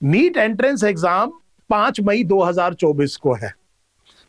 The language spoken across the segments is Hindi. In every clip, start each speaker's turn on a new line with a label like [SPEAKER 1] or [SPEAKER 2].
[SPEAKER 1] नीट एंट्रेंस एग्जाम 5 मई 2024 को है।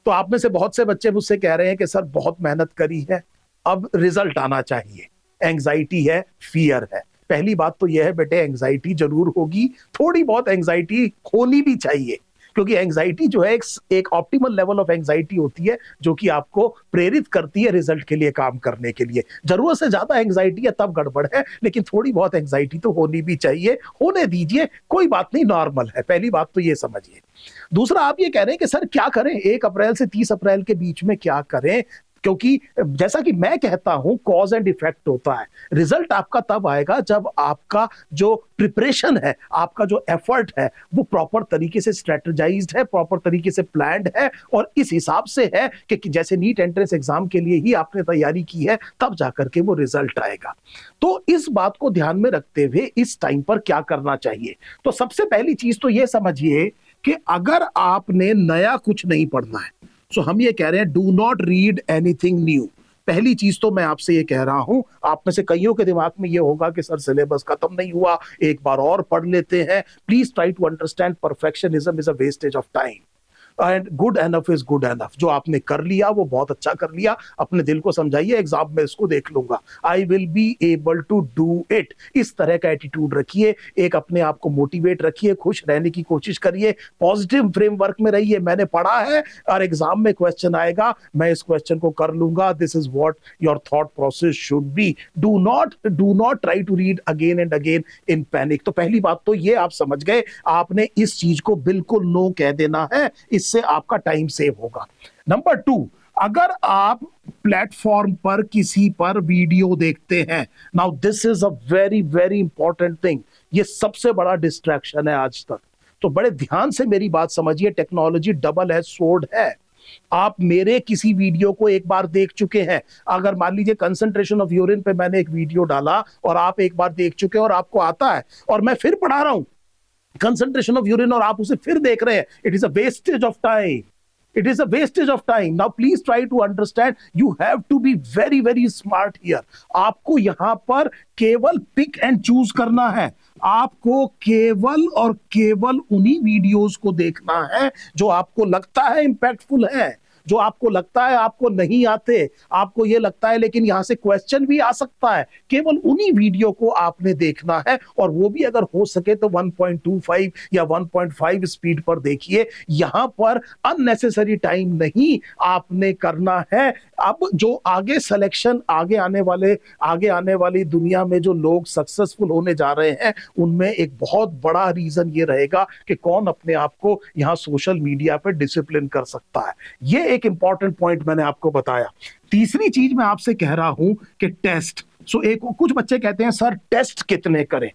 [SPEAKER 1] तो आप में से बहुत से बच्चे मुझसे कह रहे हैं कि सर बहुत मेहनत करी है, अब रिजल्ट आना चाहिए, एंग्जाइटी है, फियर है। पहली बात तो यह है बेटे, एंग्जाइटी जरूर होगी, थोड़ी बहुत एंग्जाइटी होनी भी चाहिए, क्योंकि एंग्जाइटी जो है एक ऑप्टिमल लेवल ऑफ एंग्जाइटी होती है जो कि आपको प्रेरित करती है रिजल्ट के लिए काम करने के लिए। जरूरत से ज्यादा एंग्जाइटी है तब गड़बड़ है, लेकिन थोड़ी बहुत एंग्जाइटी तो होनी भी चाहिए, होने दीजिए, कोई बात नहीं, नॉर्मल है। पहली बात तो ये समझिए। दूसरा, आप ये कह रहे हैं कि सर क्या करें 1 अप्रैल से 30 अप्रैल के बीच में, क्या करें? क्योंकि जैसा कि मैं कहता हूं, कॉज एंड इफेक्ट होता है। रिजल्ट आपका तब आएगा जब आपका जो प्रिपरेशन है, आपका जो एफर्ट है, वो प्रॉपर तरीके से स्ट्रेटेजाइज्ड है, प्रॉपर तरीके से प्लान्ड है, और इस हिसाब से है कि जैसे नीट एंट्रेंस एग्जाम के लिए ही आपने तैयारी की है, तब जाकर के वो रिजल्ट आएगा। तो इस बात को ध्यान में रखते हुए इस टाइम पर क्या करना चाहिए? तो सबसे पहली चीज तो ये समझिए कि अगर आपने नया कुछ नहीं पढ़ना है, सो हम ये कह रहे हैं do not read anything new. पहली चीज तो मैं आपसे ये कह रहा हूं, आप में से कईयों के दिमाग में ये होगा कि सर सिलेबस खत्म नहीं हुआ, एक बार और पढ़ लेते हैं। Please try to understand perfectionism is a wastage of time, and good enough is good enough. जो आपने कर लिया वो बहुत अच्छा कर लिया। अपने दिल को समझाइए, एग्जाम में इसको देख लूंगा, I will be able to do it. इस तरह का एटीट्यूड रखिए, एक अपने आप को मोटिवेट रखिए, खुश रहने की कोशिश करिए, पॉजिटिव फ्रेमवर्क में रहिए। मैंने पढ़ा है और एग्जाम में क्वेश्चन आएगा, मैं इस क्वेश्चन को कर लूंगा। This is what your thought process should be. Do not try to read again and again in panic. तो पहली बात तो ये आप समझ गए, आपने इस चीज को बिल्कुल नो कह देना है, इससे आपका टाइम सेव होगा। नंबर 2, अगर आप प्लेटफॉर्म पर किसी पर वीडियो देखते हैं, now this is a very very important thing, ये सबसे बड़ा डिस्ट्रैक्शन है आज तक। तो बड़े ध्यान से मेरी बात समझिए, टेक्नोलॉजी डबल एज स्वॉर्ड है। आप मेरे किसी वीडियो को एक बार देख चुके हैं, अगर मान लीजिए कंसंट्रेशन ऑफ यूरिन पे मैंने एक वीडियो डाला और आप एक बार देख चुके हैं और आपको आता है, और मैं फिर पढ़ा रहा हूं कंसंट्रेशन ऑफ यूरिन और आप उसे फिर देख रहे हैं, it is a wastage of time. It is a wastage of time. Now please try to understand, you have to be very very smart here. आपको यहां पर केवल पिक एंड चूज करना है। आपको केवल और केवल उन्हीं वीडियोस को देखना है जो आपको लगता है इंपैक्टफुल है, जो आपको लगता है आपको नहीं आते, आपको ये लगता है लेकिन यहां से क्वेश्चन भी आ सकता है, केवल उन्हीं वीडियो को आपने देखना है। और वो भी अगर हो सके तो 1.25 या 1.5 स्पीड पर देखिए। यहां पर अननेसेसरी टाइम नहीं आपने करना है। अब जो आगे सिलेक्शन, आगे आने वाली दुनिया में जो लोग सक्सेसफुल होने जा रहे हैं, उनमें एक बहुत बड़ा रीजन ये रहेगा कि कौन अपने आप को यहां सोशल मीडिया पे डिसिप्लिन कर सकता है। ये एक इंपॉर्टेंट पॉइंट मैंने आपको बताया। तीसरी चीज मैं आपसे कह रहा हूं कि टेस्ट। कुछ बच्चे कहते हैं सर टेस्ट कितने करें?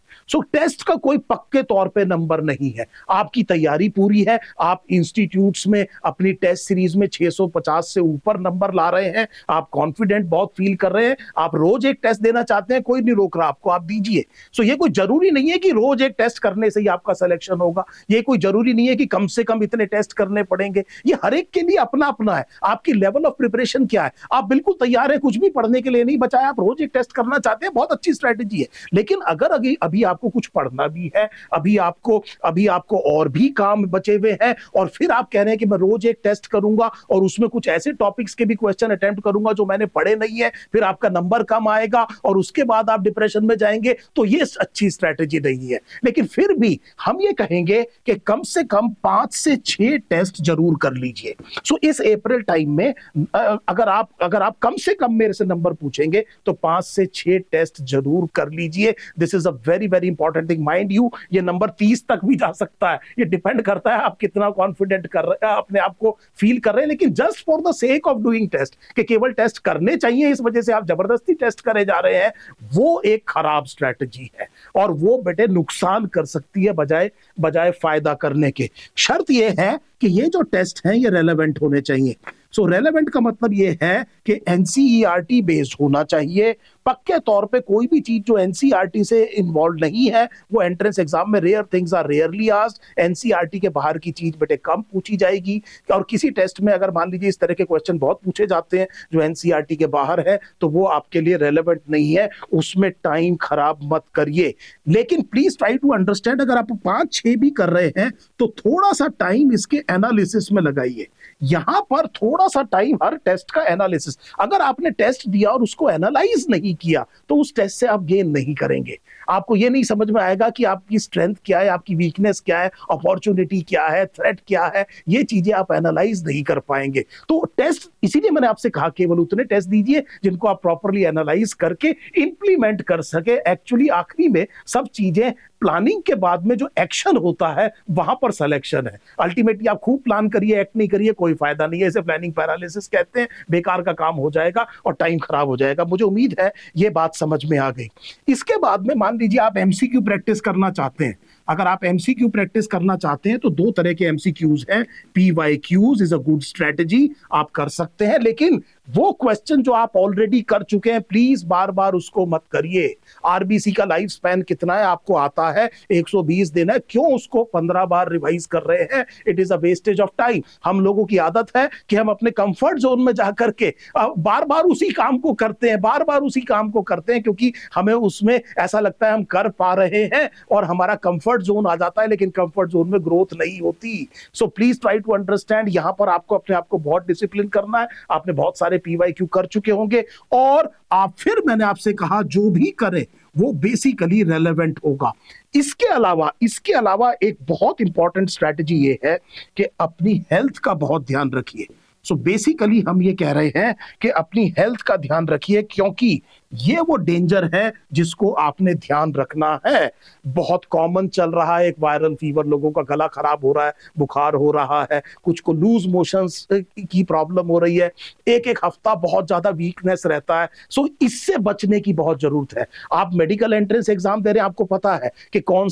[SPEAKER 1] टेस्ट का कोई पक्के तौर पे नंबर नहीं है। आपकी तैयारी पूरी है, आप इंस्टीट्यूट्स में अपनी टेस्ट सीरीज में 650 से ऊपर नंबर ला रहे हैं, आप कॉन्फिडेंट बहुत फील कर रहे हैं, आप रोज एक टेस्ट देना चाहते हैं, कोई नहीं रोक रहा आपको, आप दीजिए। ये कोई जरूरी नहीं है कि रोज एक टेस्ट करने से ही आपका सिलेक्शन होगा, ये कोई जरूरी नहीं है कि कम से कम इतने टेस्ट करने पड़ेंगे। ये हर एक के लिए अपना अपना है। आपकी लेवल ऑफ प्रिपरेशन क्या है? आप बिल्कुल तैयार है, कुछ भी पढ़ने के लिए नहीं बचा है, आप रोज एक टेस्ट करना चाहते हैं, बहुत अच्छी स्ट्रेटेजी है। लेकिन अगर अभी आपको कुछ पढ़ना भी है, अभी आपको और भी काम बचे हुए हैं, और फिर आप कह रहे हैं कि मैं रोज एक टेस्ट करूंगा और उसमें कुछ ऐसे टॉपिक्स के भी क्वेश्चन अटेम्प्ट करूंगा जो मैंने पढ़े नहीं है, फिर आपका नंबर कम आएगा और उसके बाद आप डिप्रेशन में जाएंगे, तो ये अच्छी स्ट्रेटेजी नहीं है। लेकिन फिर भी हम ये कहेंगे कि कम से कम 5 से 6 टेस्ट जरूर कर लीजिए। इस अप्रैल टाइम में अगर आप कम से कम मेरे से नंबर पूछेंगे तो 5 से 6 टेस्ट जरूर कर लीजिए। This is a very very important thing. Mind you, ये नंबर 30 तक भी जा सकता है, ये डिपेंड करता है आप कितना कॉन्फिडेंट कर रहे हैं, अपने आप को फील कर रहे हैं। लेकिन just for the sake of doing test, कि केवल टेस्ट करने चाहिए इस वजह से आप जबरदस्ती टेस्ट करे जा रहे हैं, वो एक खराब स्ट्रेटजी है, और वो बेटे नुकसान कर सकती है बजाय फायदा करने के। शर्त ये है कि ये जो टेस्ट हैं ये रेलेवेंट होने चाहिए। रेलेवेंट का मतलब ये है कि एनसीईआरटी बेस्ड होना चाहिए, पक्के तौर पे कोई भी चीज जो एनसीईआरटी से इन्वॉल्व नहीं है वो एंट्रेंस एग्जाम में rare things are rarely asked. NCERT के बाहर की चीज बेटे कम पूछी जाएगी, और किसी टेस्ट में अगर मान लीजिए इस तरह के क्वेश्चन बहुत पूछे जाते हैं जो एनसीईआरटी के बाहर है तो वो आपके लिए रेलेवेंट नहीं है, उसमें टाइम खराब मत करिए। लेकिन प्लीज ट्राई टू अंडरस्टैंड, अगर आप 5-6 भी कर रहे हैं तो थोड़ा सा टाइम इसके एनालिसिस में लगाइए। यहां पर थोड़ा सा टाइम हर टेस्ट का एनालिसिस, अगर आपने टेस्ट दिया और उसको एनालाइज नहीं किया तो उस टेस्ट से आप गेन नहीं करेंगे। आपको ये नहीं समझ में आएगा कि आपकी स्ट्रेंथ क्या है, आपकी वीकनेस क्या है, अपॉर्चुनिटी क्या है, थ्रेट क्या है, ये चीजें आप एनालाइज नहीं कर पाएंगे। तो टेस्ट, इसीलिए मैंने आपसे कहा केवल उतने टेस्ट दीजिए जिनको आप प्रॉपरली एनालाइज करके इंप्लीमेंट कर सके। एक्चुअली आखिरी में सब चीजें प्लानिंग के बाद में जो एक्शन होता है वहां पर सिलेक्शन है। अल्टीमेटली आप खूब प्लान करिए, एक्ट नहीं करिए, कोई फायदा नहीं है। इसे प्लानिंग पैरालिसिस कहते हैं, बेकार का काम हो जाएगा और टाइम खराब हो जाएगा। मुझे उम्मीद है ये बात समझ में आ गई। इसके बाद में मान लीजिए आप एमसीक्यू प्रैक्टिस करना चाहते हैं। अगर आप एमसीक्यू प्रैक्टिस करना चाहते हैं तो 2 तरह के एमसीक्यूज हैं। PYQs is a good strategy, आप कर सकते हैं, लेकिन वो क्वेश्चन जो आप ऑलरेडी कर चुके हैं प्लीज बार बार उसको मत करिए। आरबीसी का लाइफ स्पैन कितना है आपको आता है, 120 दिन है, क्यों उसको 15 बार रिवाइज कर रहे हैं? It is a wastage of time. हम लोगों की आदत है कि हम अपने कंफर्ट जोन में जाकर के बार बार उसी काम को करते हैं, बार बार उसी काम को करते हैं, क्योंकि हमें उसमें ऐसा लगता है हम कर पा रहे हैं और हमारा कंफर्ट जोन आ जाता है, लेकिन कंफर्ट जोन में ग्रोथ नहीं होती। So please try to understand, यहां पर आपको अपने आप को बहुत डिसिप्लिन करना है। आपने बहुत सारे पीवाईक्यू कर चुके होंगे और आप फिर, मैंने आपसे कहा, जो भी करें वो बेसिकली रेलेवेंट होगा। इसके अलावा एक बहुत इंपॉर्टेंट स्ट्रेटजी ये है कि अपनी हेल्थ का बहुत ध्यान रखिए। सो बेसिकली हम ये कह रहे हैं कि अपनी हेल्थ का ध्यान रखिए, क्योंकि ये वो डेंजर है जिसको आपने ध्यान रखना है। बहुत कॉमन चल रहा है एक वायरल फीवर, लोगों का गला खराब हो रहा है, बुखार हो रहा है, कुछ को लूज मोशंस की प्रॉब्लम हो रही है, एक एक हफ्ता बहुत ज्यादा वीकनेस रहता है। सो इससे बचने की बहुत जरूरत है। आप मेडिकल एंट्रेंस एग्जाम दे रहे हैं, आपको पता है कि कौन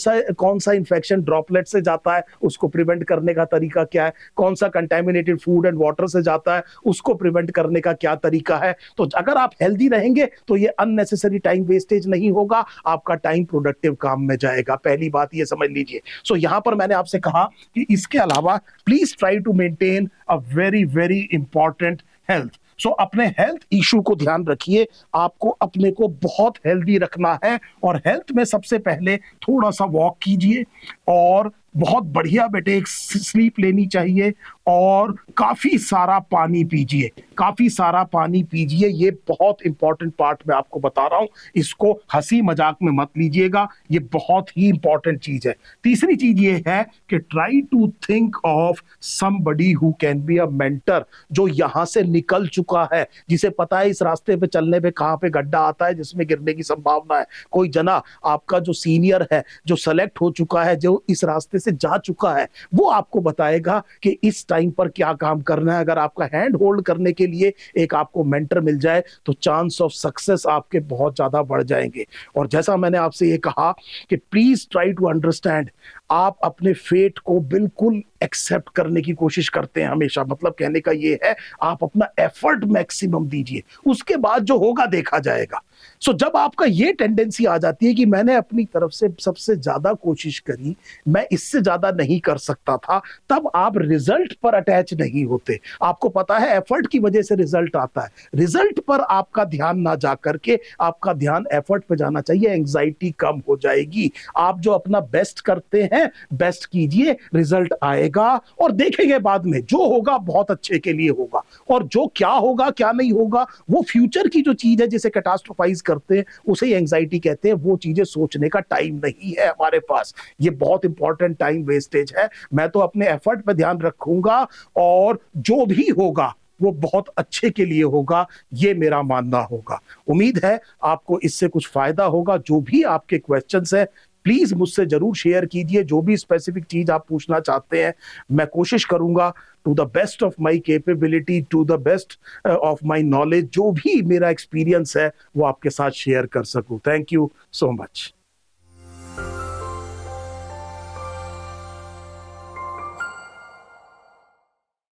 [SPEAKER 1] सा इंफेक्शन ड्रॉपलेट से जाता है, उसको प्रिवेंट करने का तरीका क्या है, कौन सा कंटेमिनेटेड फूड एंड वाटर से जाता है, उसको प्रिवेंट करने का क्या तरीका है। तो अगर आप हेल्दी रहेंगे तो ये अननेसेसरी टाइम वेस्टेज नहीं होगा, आपका टाइम प्रोडक्टिव काम में जाएगा। पहली बात ये समझ लीजिए। सो यहां पर मैंने आपसे कहा कि इसके अलावा please try to maintain a very very important health. So अपने हेल्थ इशू को ध्यान रखिए। आपको अपने को बहुत हेल्दी रखना है और हेल्थ में सबसे पहले थोड़ा सा वॉक कीजिए और बहुत बढ़िया बेटे एक स्लीप लेनी चाहिए और काफी सारा पानी पीजिए, काफी सारा पानी पीजिए। ये बहुत इंपॉर्टेंट पार्ट मैं आपको बता रहा हूं, इसको हंसी मजाक में मत लीजिएगा, ये बहुत ही इंपॉर्टेंट चीज है। तीसरी चीज ये है कि try to think of somebody who can be a mentor, जो यहां से निकल चुका है, जिसे पता है इस रास्ते पे चलने पे कहां पे गड्ढा आता है जिसमें गिरने की संभावना है। कोई जना आपका जो सीनियर है, जो सेलेक्ट हो चुका है, जो इस रास्ते से जा चुका है, वो आपको बताएगा कि इस टाइम पर क्या काम करना है। अगर आपका हैंड होल्ड करने के लिए एक आपको मेंटर मिल जाए तो चांस ऑफ सक्सेस आपके बहुत ज्यादा बढ़ जाएंगे। और जैसा मैंने आपसे ये कहा कि प्लीज ट्राई टू अंडरस्टैंड, आप अपने फेट को बिल्कुल एक्सेप्ट करने की कोशिश करते हैं हमेशा। मतलब कहने का ये है, आप अपना एफर्ट मैक्सिमम दीजिए, उसके बाद जो होगा देखा जाएगा। सो जब आपका ये टेंडेंसी आ जाती है कि मैंने अपनी तरफ से सबसे ज्यादा कोशिश करी, मैं इससे ज्यादा नहीं कर सकता था, तब आप रिजल्ट पर अटैच नहीं होते। आपको पता है एफर्ट की वजह से रिजल्ट आता है, रिजल्ट पर आपका ध्यान ना जा करके आपका ध्यान एफर्ट पे जाना चाहिए। एंजाइटी कम हो जाएगी। आप जो अपना बेस्ट करते हैं, बेस्ट कीजिए, रिजल्ट आएगा और देखेंगे बाद में जो होगा बहुत अच्छे के लिए होगा। और जो क्या होगा क्या नहीं होगा, वो फ्यूचर की जो चीज है जिसे कैटास्ट्रोफाइज करते हैं उसे एंजाइटी कहते हैं। वो चीजें सोचने का टाइम नहीं है हमारे पास, ये बहुत इंपॉर्टेंट टाइम वेस्टेज है। मैं तो अपने एफर्ट पे ध्यान रखूंगा और जो भी होगा वो बहुत अच्छे के लिए होगा, ये मेरा मानना होगा। उम्मीद है आपको इससे कुछ फायदा होगा। जो भी आपके क्वेश्चंस है प्लीज मुझसे जरूर शेयर कीजिए। जो भी स्पेसिफिक चीज आप पूछना चाहते हैं मैं कोशिश करूंगा to the best of my capability, to the best of my knowledge, जो भी मेरा एक्सपीरियंस है वो आपके साथ शेयर कर सकूं। Thank you so much.